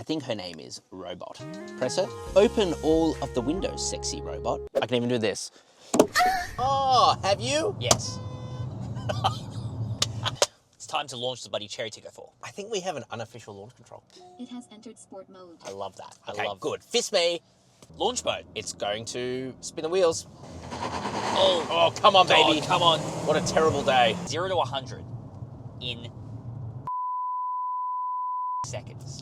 think her name is Robot. Press her. Open all of the windows, sexy robot. I can even do this. Oh, have you? Yes. It's time to launch the bloody Chery Tiggo 4. I think we have an unofficial launch control. It has entered sport mode. I love that. Okay, I love good. Fist me. Launch mode. It's going to spin the wheels. Oh, come on, God, baby. come on. What a terrible day. 0 to 100 in seconds.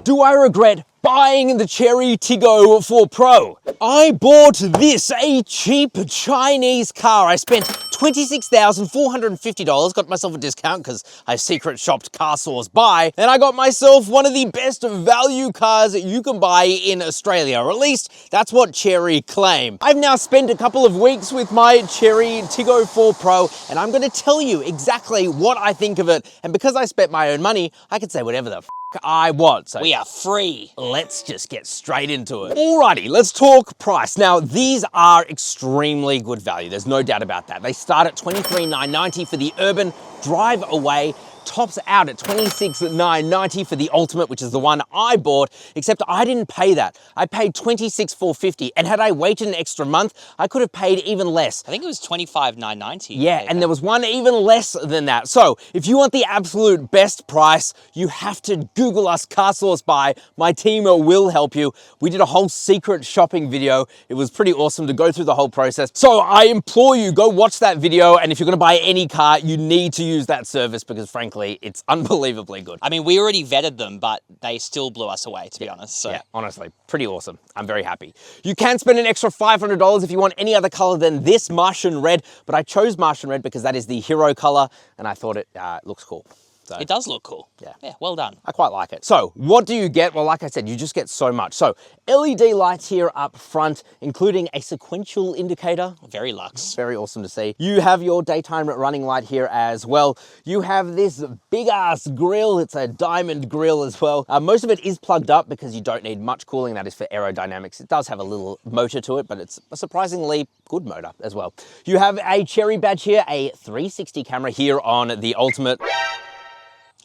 Do I regret buying the Chery Tiggo 4 Pro? I bought this, a cheap Chinese car. I spent $26,450, got myself a discount because I secret shopped CarSauce Buy, and I got myself one of the best value cars that you can buy in Australia, or at least that's what Chery claim. I've now spent a couple of weeks with my Chery Tiggo 4 Pro, and I'm gonna tell you exactly what I think of it, and because I spent my own money, I can say whatever the I want. So We are free. let's just get straight into it. Alrighty, let's talk price. Now, these are extremely good value. There's no doubt about that. They start at $23,990 for the Urban Drive Away, tops out at $26,990 for the Ultimate, which is the one I bought, except I didn't pay that. I paid $26,450, and had I waited an extra month, I could have paid even less. I think it was $25,990. Yeah, and there was one even less than that. So if you want the absolute best price, you have to Google us CarSauce Buy. My team will help you. We did a whole secret shopping video. It was pretty awesome to go through the whole process. So I implore you, go watch that video. And if you're gonna buy any car, you need to use that service because frankly, it's unbelievably good. I mean, we already vetted them, but they still blew us away, to be honest. So. Yeah, honestly, pretty awesome. I'm very happy. You can spend an extra $500 if you want any other color than this Martian Red, but I chose Martian Red because that is the hero color, and I thought it looks cool. So, It does look cool. Yeah, well done. I quite like it. So what do you get? Well, like I said, you just get so much. So LED lights here up front, including a sequential indicator. Very luxe. Very awesome to see. You have your daytime running light here as well. You have this big ass grill. It's a diamond grill as well. Most of it is plugged up because you don't need much cooling. That is for aerodynamics. It does have a little motor to it, but it's a surprisingly good motor as well. You have a Chery badge here, a 360 camera here on the Ultimate.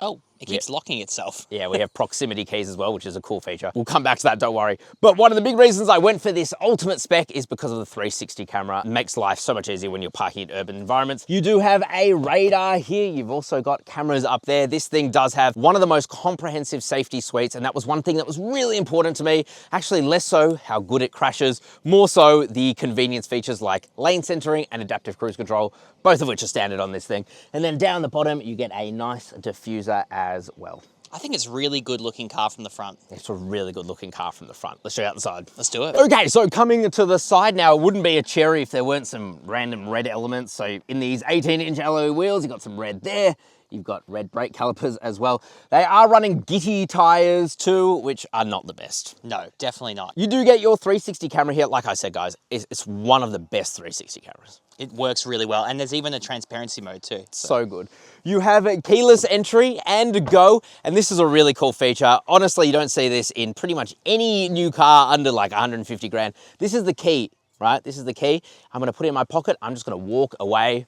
Oh, it keeps locking itself. Yeah, we have proximity keys as well, which is a cool feature. We'll come back to that, don't worry. But one of the big reasons I went for this Ultimate spec is because of the 360 camera. It makes life so much easier when you're parking in urban environments. You do have a radar here. You've also got cameras up there. This thing does have one of the most comprehensive safety suites, and that was one thing that was really important to me. Actually, less so how good it crashes, more so the convenience features like lane centering and adaptive cruise control, both of which are standard on this thing. And then down the bottom, you get a nice diffuser as well. I think it's a really good looking car from the front. It's a really good looking car from the front. Let's show you out the side. Let's do it. Okay, so coming to the side now, it wouldn't be a Chery if there weren't some random red elements. So in these 18-inch alloy wheels, you've got some red there. You've got red brake calipers as well. They are running Gitty tires too, which are not the best. No, definitely not. You do get your 360 camera here. Like I said, guys, it's one of the best 360 cameras. It works really well. And there's even a transparency mode too. So good. You have a keyless entry and go, and this is a really cool feature. Honestly, you don't see this in pretty much any new car under like 150 grand. This is the key, right? This is the key. I'm gonna put it in my pocket. I'm just gonna walk away.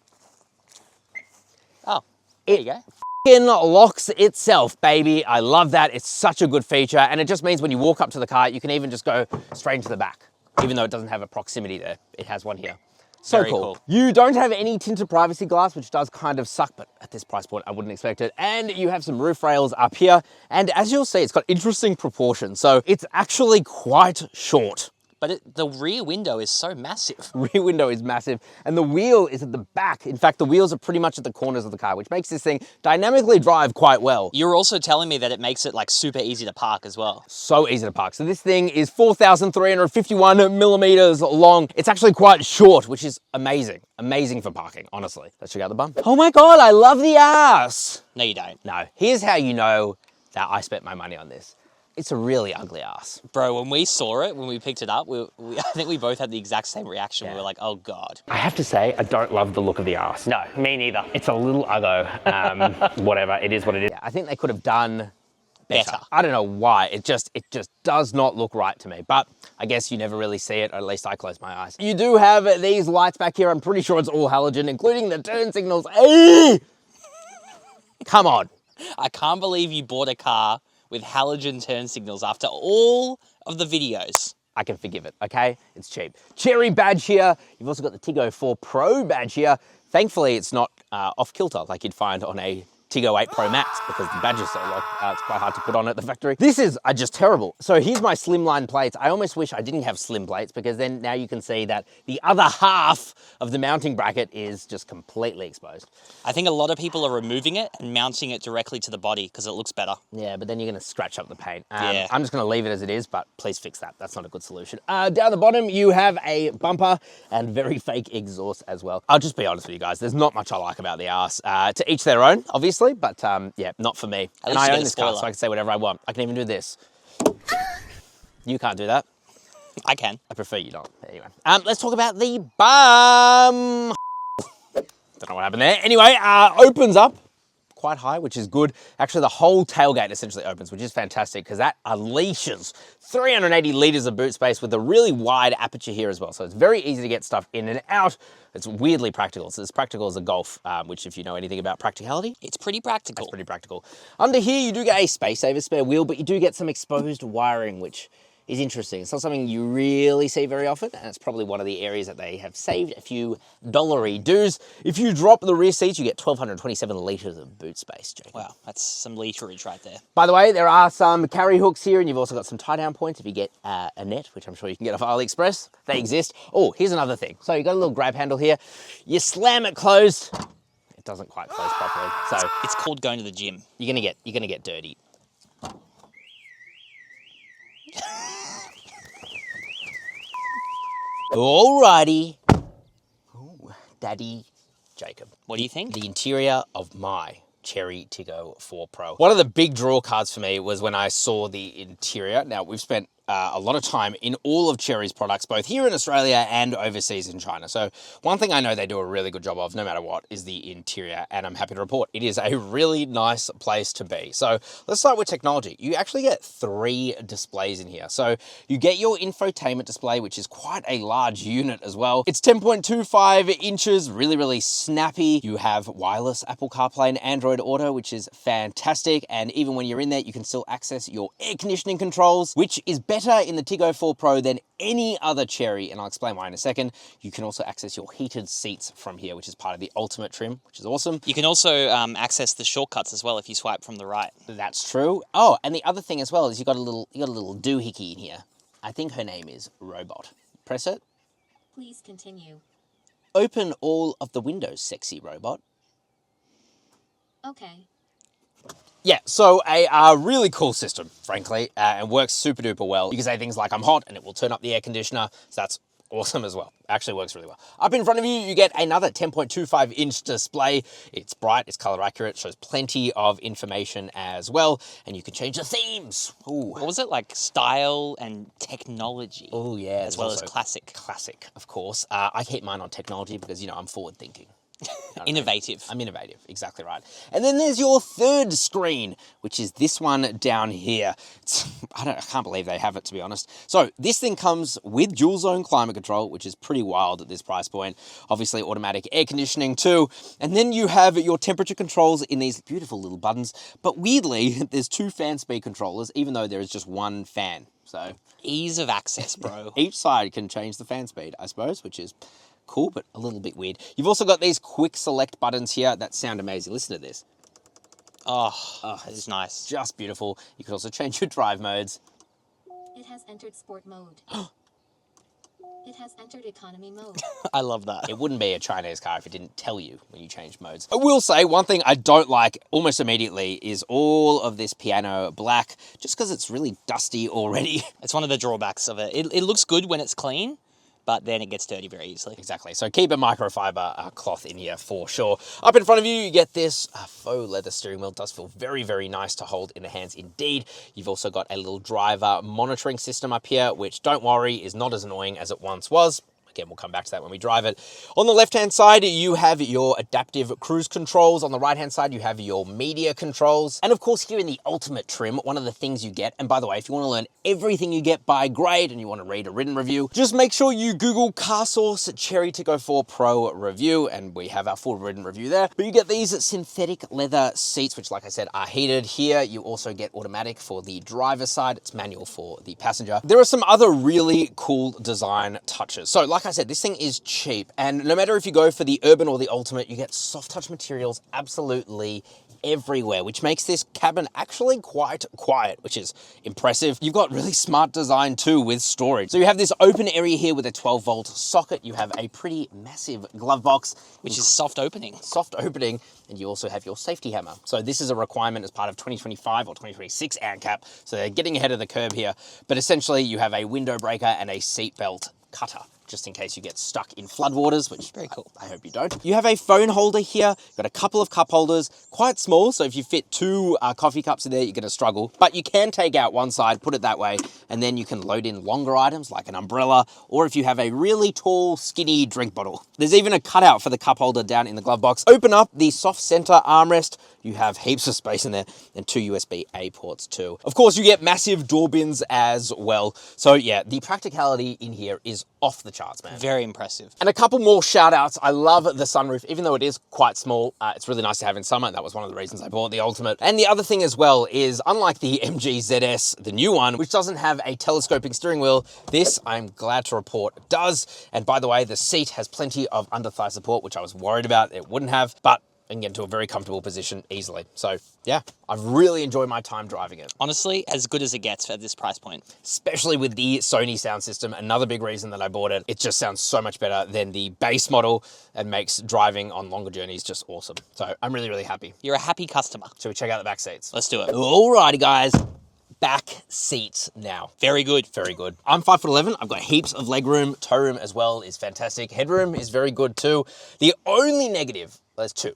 Oh, there you go. It locks itself, baby. I love that. It's such a good feature, and it just means when you walk up to the car, you can even just go straight into the back, even though it doesn't have a proximity there. It has one here. So Very cool. cool. You don't have any tinted privacy glass, which does kind of suck, but at this price point, I wouldn't expect it. And you have some roof rails up here. And as you'll see, it's got interesting proportions. So it's actually quite short. But the rear window is so massive. Rear window is massive, and the wheel is at the back. In fact, the wheels are pretty much at the corners of the car, which makes this thing dynamically drive quite well. You're also telling me that it makes it like super easy to park as well. So easy to park. So this thing is 4,351 millimeters long. It's actually quite short, which is amazing. Amazing for parking, honestly. Let's check out the bum. Oh my God, I love the ass. No, you don't. No, here's how you know that I spent my money on this. It's a really ugly ass. Bro, when we saw it, when we picked it up, I think we both had the exact same reaction. Yeah. We were like, oh God. I have to say, I don't love the look of the ass. No, me neither. It's a little uggo. Whatever, it is what it is. Yeah, I think they could have done Better. I don't know why. It just does not look right to me. But I guess you never really see it, or at least I close my eyes. You do have these lights back here. I'm pretty sure it's all halogen, including the turn signals. Come on. I can't believe you bought a car with halogen turn signals after all of the videos. I can forgive it, okay? It's cheap. Chery badge here. You've also got the Tiggo 4 Pro badge here. Thankfully, it's not off kilter like you'd find on a Tiggo 8 Pro Max because the badge is so low. It's quite hard to put on at the factory. This is just terrible. So here's my slimline plates. I almost wish I didn't have slim plates because then now you can see that the other half of the mounting bracket is just completely exposed. I think a lot of people are removing it and mounting it directly to the body because it looks better. Yeah, but then you're gonna scratch up the paint. Yeah. I'm just gonna leave it as it is, but please fix that. That's not a good solution. Down the bottom, you have a bumper and very fake exhaust as well. I'll just be honest with you guys. There's not much I like about the arse. To each their own, obviously, but yeah, not for me. And I own this car, so I can say whatever I want. I can even do this. You can't do that. I can. I prefer you not. Anyway, let's talk about the bum. Don't know what happened there. Anyway, opens up quite high, which is good. Actually, the whole tailgate essentially opens, which is fantastic because that unleashes 380 litres of boot space with a really wide aperture here as well. So it's very easy to get stuff in and out. It's weirdly practical. It's as practical as a Golf, which if you know anything about practicality, It's pretty practical. it's pretty practical. Under here, you do get a space saver spare wheel, but you do get some exposed wiring, which is interesting. It's not something you really see very often, and it's probably one of the areas that they have saved a few dollary dues. If you drop the rear seats, you get 1,227 litres of boot space, Jake. Wow, that's some literage right there. By the way, there are some carry hooks here, and you've also got some tie-down points if you get a net, which I'm sure you can get off AliExpress. They exist. Oh, here's another thing. So you've got a little grab handle here. You slam it closed. It doesn't quite close properly. So It's called going to the gym. you're gonna get dirty. Alrighty. Ooh, Daddy Jacob. What do you think? The interior of my Chery Tiggo 4 Pro. One of the big draw cards for me was when I saw the interior. Now, we've spent a lot of time in all of Chery's products, both here in Australia and overseas in China. So one thing I know they do a really good job of, no matter what, is the interior, and I'm happy to report it is a really nice place to be. So let's start with technology. You actually get 3 displays in here. So you get your infotainment display, which is quite a large unit as well. It's 10.25 inches, really, really snappy. You have wireless Apple CarPlay and Android Auto, which is fantastic. And even when you're in there, you can still access your air conditioning controls, which is better in the Tiggo 4 Pro than any other Chery, and I'll explain why in a second. You can also access your heated seats from here, which is part of the Ultimate trim, which is awesome. You can also access the shortcuts as well if you swipe from the right. That's true. Oh, and the other thing as well is you got a little doohickey in here. I think her name is Robot. Press it. Please continue. Open all of the windows, sexy robot. Okay. Yeah, so a really cool system, frankly, and works super duper well. You can say things like, I'm hot, and it will turn up the air conditioner, so that's awesome as well. Actually works really well. Up in front of you, you get another 10.25 inch display. It's bright, it's color accurate, shows plenty of information as well, and you can change the themes. Ooh. What was it? Like style and technology. Oh yeah. As well as classic. Classic, of course. I keep mine on technology because, you know, I'm forward thinking. Innovative. I'm innovative, exactly right. And then there's your third screen, which is this one down here. I can't believe they have it, to be honest. So this thing comes with dual zone climate control, which is pretty wild at this price point. Obviously automatic air conditioning too. And then you have your temperature controls in these beautiful little buttons. But weirdly, there's 2 fan speed controllers, even though there is just 1 fan. So Ease of access, bro. each side can change the fan speed, I suppose, which is cool, but a little bit weird. You've also got these quick select buttons here that sound amazing. Listen to this. Oh, that is nice. Just beautiful. You can also change your drive modes. It has entered sport mode. It has entered economy mode. I love that. It wouldn't be a Chinese car if it didn't tell you when you change modes. I will say one thing I don't like almost immediately is all of this piano black, just because it's really dusty already. It's one of the drawbacks of it. It looks good when it's clean, but then it gets dirty very easily. Exactly. So keep a microfiber cloth in here for sure. Up in front of you, you get this faux leather steering wheel. It does feel very, very nice to hold in the hands indeed. You've also got a little driver monitoring system up here, which, don't worry, is not as annoying as it once was. Again, we'll come back to that when we drive it. On the left-hand side, you have your adaptive cruise controls. On the right-hand side, you have your media controls. And of course, here in the Ultimate trim, one of the things you get, and by the way, if you want to learn everything you get by grade and you want to read a written review, just make sure you Google CarSauce Chery Tiggo 4 Pro review, and we have our full written review there. But you get these synthetic leather seats, which, like I said, are heated. Here, you also get automatic for the driver's side. It's manual for the passenger. There are some other really cool design touches. So, like I said, this thing is cheap, and no matter if you go for the Urban or the Ultimate, you get soft touch materials absolutely everywhere, which makes this cabin actually quite quiet, which is impressive. You've got really smart design too with storage. So you have this open area here with a 12-volt socket. You have a pretty massive glove box, Which is soft opening. And you also have your safety hammer. So this is a requirement as part of 2025 or 2026 ANCAP. So they're getting ahead of the curve here. But essentially you have a window breaker and a seatbelt cutter, just in case you get stuck in floodwaters, which Very cool. I hope you don't. You have a phone holder here. You've got a couple of cup holders, quite small, so if you fit two coffee cups in there, you're gonna struggle. But you can take out one side, put it that way, and then you can load in longer items like an umbrella, or if you have a really tall, skinny drink bottle. There's even a cutout for the cup holder down in the glove box. Open up the soft center armrest. You have heaps of space in there and two USB-A ports too. Of course, you get massive door bins as well. So yeah, the practicality in here is off the charts, man. Very impressive. And a couple more shout outs. I love the sunroof, even though it is quite small. It's really nice to have in summer. That was one of the reasons I bought the Ultimate. And the other thing as well is, unlike the MG ZS, the new one, which doesn't have a telescoping steering wheel, this, I'm glad to report, does. And by the way, the seat has plenty of under-thigh support, which I was worried about it wouldn't have, but I can get into a very comfortable position easily. So yeah, I've really enjoyed my time driving it. Honestly, as good as it gets at this price point. Especially with the Sony sound system. Another big reason that I bought it. It just sounds so much better than the base model and makes driving on longer journeys just awesome. So I'm really, really happy. You're a happy customer. Shall we check out the back seats? Let's do it. Alrighty, guys. Back seats now. Very good. Very good. I'm 5'11". I've got heaps of leg room. Toe room as well is fantastic. Headroom is very good too. The only negative, there's two.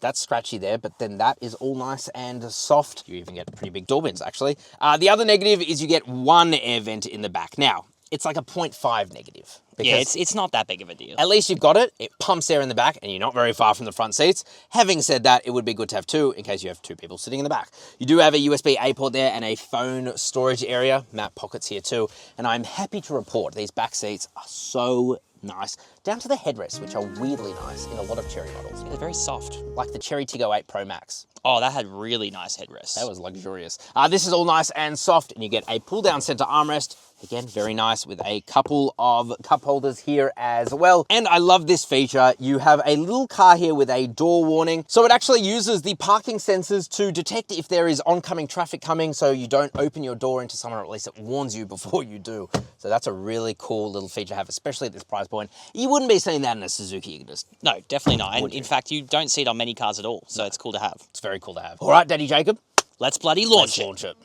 That's scratchy there, but then that is all nice and soft. You even get pretty big door bins, actually. The other negative is you get one air vent in the back. Now, it's like a 0.5 negative. Yeah, it's not that big of a deal. At least you've got it. It pumps air in the back, and you're not very far from the front seats. Having said that, it would be good to have two in case you have two people sitting in the back. You do have a USB-A port there and a phone storage area. Map pockets here too. And I'm happy to report these back seats are so nice, down to the headrests, which are weirdly nice in a lot of Chery models. Yeah, they're very soft. Like the Chery Tiggo 8 Pro Max. Oh, that had really nice headrests. That was luxurious. This is all nice and soft, and you get a pull-down center armrest. Again, very nice with a couple of cup holders here as well. And I love this feature. You have a little car here with a door warning. So it actually uses the parking sensors to detect if there is oncoming traffic coming, so you don't open your door into someone, or at least it warns you before you do. So that's a really cool little feature to have, especially at this price point. You wouldn't be seeing that in a Suzuki. You can just... No, definitely not. And in fact, you don't see it on many cars at all, so it's cool to have. It's very cool to have. All right, Daddy Jacob. Let's bloody launch it. Launch it.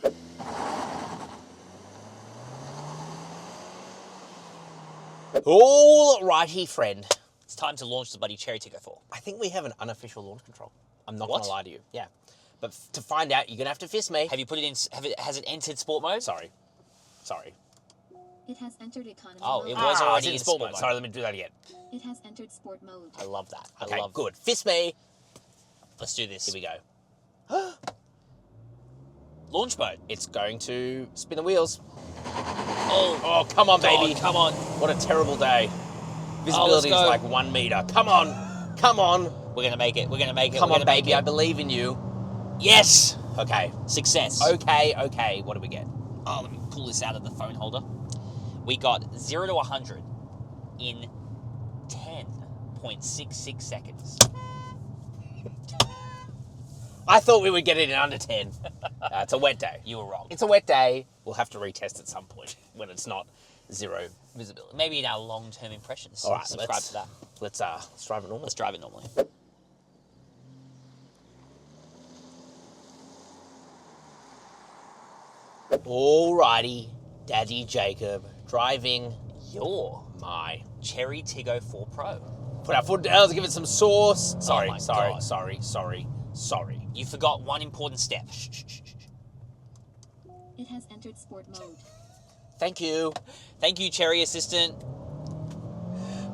Alrighty, friend. It's time to launch the bloody Chery Tiggo 4. I think we have an unofficial launch control. I'm not What? gonna lie to you. Yeah. But to find out, you're gonna have to fist me. Have you put it in, has it entered sport mode? Sorry. It has entered economy Oh, mode. it was already it's in sport mode. Sorry, let me do that again. It has entered sport mode. I love that. Okay, I love good. Fist me. Let's do this. Here we go. Launch mode. It's going to spin the wheels. Oh, Come on, God, baby. come on. What a terrible day. Visibility is go. like 1 meter. Come on. Come on. We're going to make it. We're going to make it. Come We're on, gonna make baby. it. I believe in you. Yes. Okay. Success. Okay. What do we get? Oh, let me pull this out of the phone holder. We got 0 to 100 in 10.66 seconds. I thought we would get it in under 10. It's a wet day. You were wrong. It's a wet day. We'll have to retest at some point when it's not zero visibility. Maybe in our long-term impressions. All right, Subscribe to that. Let's drive it normally. Let's drive it normally. Alrighty, Daddy Jacob, driving my Chery Tiggo 4 Pro. Put our foot down, let's give it some sauce. Sorry. my God. Sorry. You forgot one important step. It has entered sport mode. Thank you. Thank you, Chery Assistant.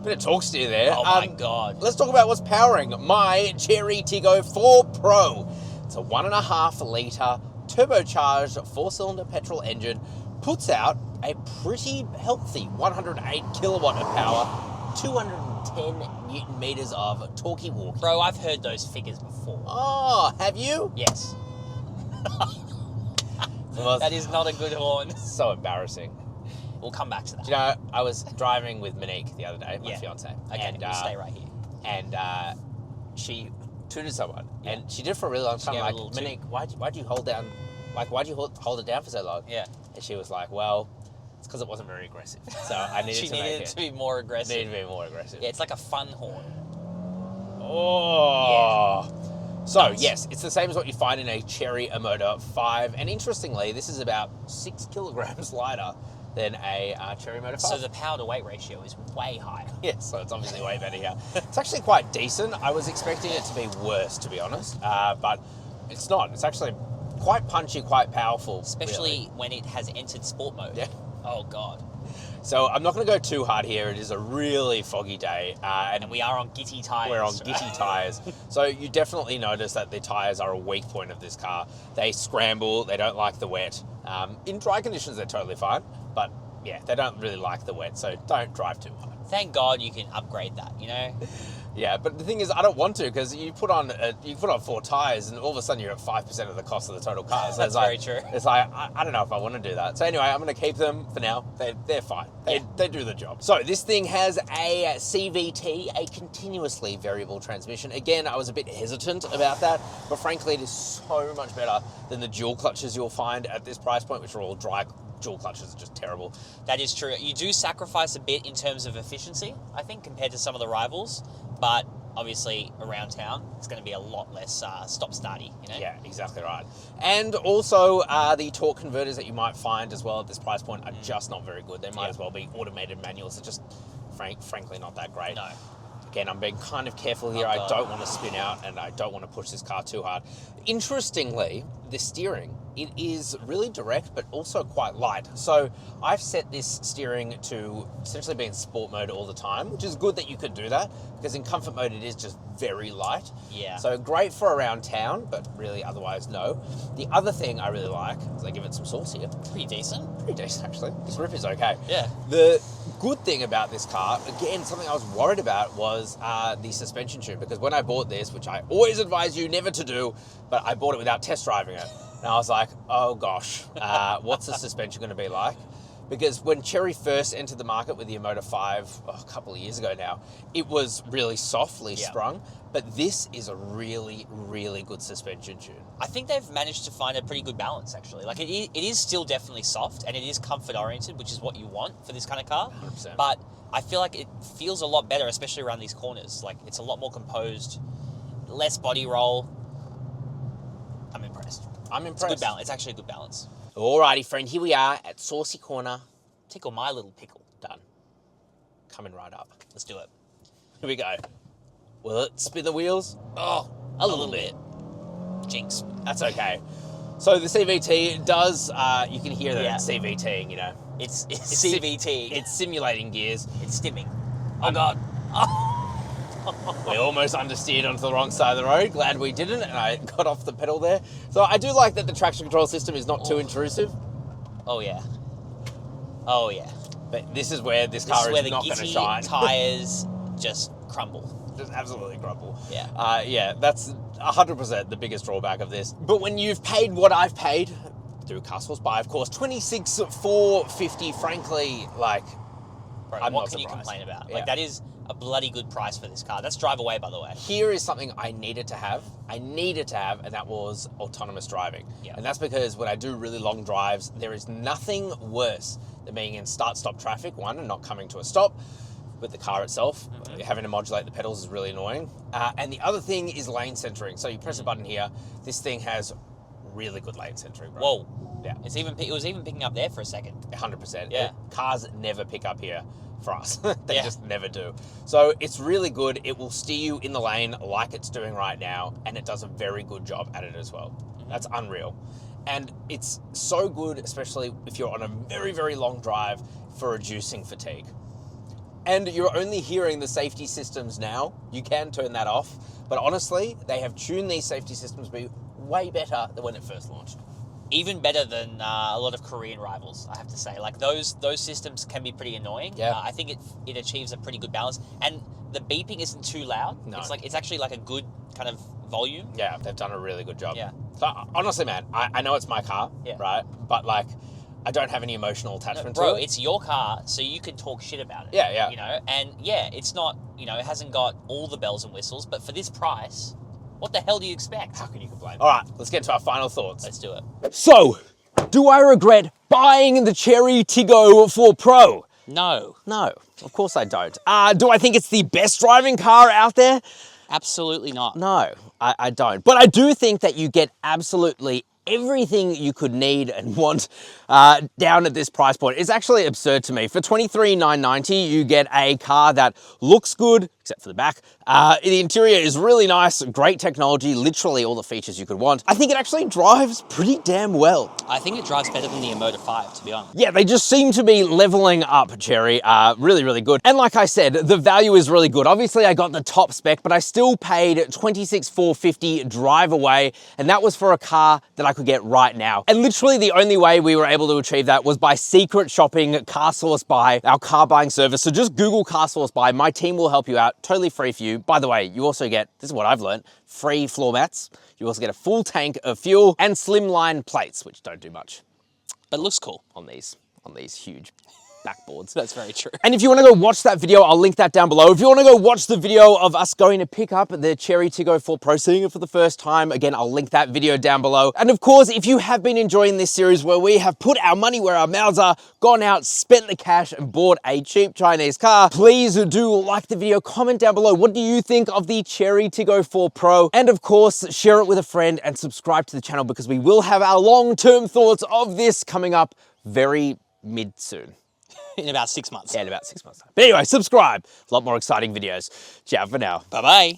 Bit of talk steer there. Oh my God. Let's talk about what's powering my Chery Tiggo 4 Pro. It's a 1.5 litre turbocharged 4-cylinder petrol engine. Puts out a pretty healthy 108 kilowatt of power, 210 newton meters of torquey walkie. Bro, I've heard those figures before. Oh, have you? Yes. That is not a good horn. So embarrassing. We'll come back to that. Do you know, I was driving with Monique the other day, my Yeah. fiance. Okay, and, we'll stay right here. And she tooted someone, and she did it for a really long time. gave a Like, little toot. Monique, why'd you hold down? Like, why'd you hold it down for so long? Yeah. And she was like, well, it's because it wasn't very aggressive. So I needed She to make needed it. to be more aggressive. Needed to be more aggressive. Yeah, it's like a fun horn. Oh. So, Nuts. yes, it's the same as what you find in a Chery Motor 5. And interestingly, this is about 6 kilograms lighter than a Chery Motor 5. So the power to weight ratio is way higher. Yes, so it's obviously way better here. It's actually quite decent. I was expecting it to be worse, to be honest. But it's not. It's actually quite punchy, quite powerful. Especially really. when it has entered sport mode. Yeah. Oh, God. So I'm not going to go too hard here. It is a really foggy day. And we are on gitty tyres. We're on gitty tyres. So you definitely notice that the tyres are a weak point of this car. They scramble, they don't like the wet. In dry conditions, they're totally fine. But yeah, they don't really like the wet, so don't drive too hard. Thank God you can upgrade that, you know? Yeah, but the thing is, I don't want to, because you put on 4 tyres and all of a sudden you're at 5% of the cost of the total car. So That's it's like, very true. It's like, I don't know if I want to do that. So anyway, I'm going to keep them for now. They're fine. They do the job. So this thing has a CVT, a continuously variable transmission. Again, I was a bit hesitant about that, but frankly, it is so much better than the dual clutches you'll find at this price point, which are all dry. Dual clutches are just terrible. That is true. You do sacrifice a bit in terms of efficiency, I think, compared to some of the rivals. But obviously, around town, it's going to be a lot less stop-starty, you know? Yeah, exactly right. And also, the torque converters that you might find as well at this price point are just not very good. They might as well be automated manuals. They're just, frankly, not that great. No. Again, I'm being kind of careful here. Oh, I God. don't want to spin out and I don't want to push this car too hard. Interestingly, the steering, it is really direct, but also quite light. So I've set this steering to essentially be in sport mode all the time, which is good that you could do that, because in comfort mode, it is just very light. Yeah. So great for around town, but really otherwise no. The other thing I really like is I give it some sauce here. Pretty decent. Pretty decent, actually. The grip is okay. Yeah. The good thing about this car, again, something I was worried about was the suspension tune, because when I bought this, which I always advise you never to do, but I bought it without test driving it. And I was like, oh gosh, what's the suspension going to be like? Because when Chery first entered the market with the Motor 5 a couple of years ago now, it was really softly sprung, but this is a really, really good suspension tune. I think they've managed to find a pretty good balance, actually. Like, it is still definitely soft, and it is comfort-oriented, which is what you want for this kind of car. 100%. But I feel like it feels a lot better, especially around these corners. Like, it's a lot more composed, less body roll. I'm impressed. I'm It's a impressed. good balance. It's actually a good balance. Alrighty, friend, here we are at Saucy Corner. Tickle my little pickle. Done. Coming right up. Let's do it. Here we go. Will it spin the wheels? Oh, a little bit. Jinx. That's okay. So the CVT does, you can hear that Yeah. it's CVTing, you know. It's sim- CVT. It's simulating gears. It's stimming. Oh, God. We almost understeered onto the wrong side of the road. Glad we didn't, and I got off the pedal there. So I do like that the traction control system is not too intrusive, Oh, yeah. Oh, yeah. but this is where this This car is where is the not going to gitty shine. tyres just crumble. Just absolutely crumble. Yeah. Yeah, that's 100% the biggest drawback of this. But when you've paid what I've paid, through CarSauce Buy, of course, $26,450, frankly, like, Bro, I'm what not can you surprised. complain about? Yeah. Like, that is a bloody good price for this car. That's drive away, by the way. here is something I needed to have. And that was autonomous driving. Yeah. And that's because when I do really long drives, there is nothing worse than being in start-stop traffic, one, and not coming to a stop with the car itself. Having to modulate the pedals is really annoying. And the other thing is lane centering. So you press a button here, this thing has really good lane centering, bro. Whoa. Yeah. It was even picking up there for a second. 100%. Yeah. Cars never pick up here for us. They Yeah. just never do. So it's really good. It will steer you in the lane like it's doing right now, and it does a very good job at it as well. That's unreal. And it's so good, especially if you're on a very, very long drive, for reducing fatigue. And you're only hearing the safety systems now. You can turn that off. But honestly, they have tuned these safety systems to be way better than when it first launched. Even better than a lot of Korean rivals, I have to say. Like those systems can be pretty annoying. Yeah. I think it achieves a pretty good balance, and the beeping isn't too loud. No. It's actually like a good kind of volume. Yeah, they've done a really good job. Yeah. So honestly, man, I know it's my car, Yeah. right? But like, I don't have any emotional attachment Bro, to it. it's your car, so you can talk shit about it. Yeah, yeah. You know, and yeah, it's not, you know, it hasn't got all the bells and whistles, but for this price, what the hell do you expect? How can you complain? All right, let's get into our final thoughts. Let's do it. So, do I regret buying the Chery Tiggo 4 Pro? No, No, of course I don't. Do I think it's the best driving car out there? absolutely not. No, I don't. But I do think that you get absolutely everything you could need and want down at this price point. It's actually absurd to me. For $23,990, you get a car that looks good, except for the back. The interior is really nice, great technology, literally all the features you could want. I think it actually drives pretty damn well. I think it drives better than the Emoda 5, to be honest. Yeah, they just seem to be leveling up, Chery. Really, really good. And like I said, the value is really good. Obviously, I got the top spec, but I still paid $26,450 drive away, and that was for a car that I could get right now. And literally the only way we were able to achieve that was by secret shopping CarSauce Buy, our car buying service. So just Google CarSauce Buy. My team will help you out, totally free for you. By the way, you also get, this is what I've learned, free floor mats. You also get a full tank of fuel and slimline plates, which don't do much But it looks cool. on these huge backboards. That's very true. And if you want to go watch that video, I'll link that down below. If you want to go watch the video of us going to pick up the Chery Tiggo 4 Pro, seeing it for the first time, again, I'll link that video down below. And of course, if you have been enjoying this series where we have put our money where our mouths are, gone out, spent the cash, and bought a cheap Chinese car, please do like the video, comment down below. What do you think of the Chery Tiggo 4 Pro? And of course, share it with a friend and subscribe to the channel because we will have our long-term thoughts of this coming up very mid-soon. In about 6 months. Yeah, in about 6 months' time. But anyway, subscribe. A lot more exciting videos. Ciao for now. Bye-bye.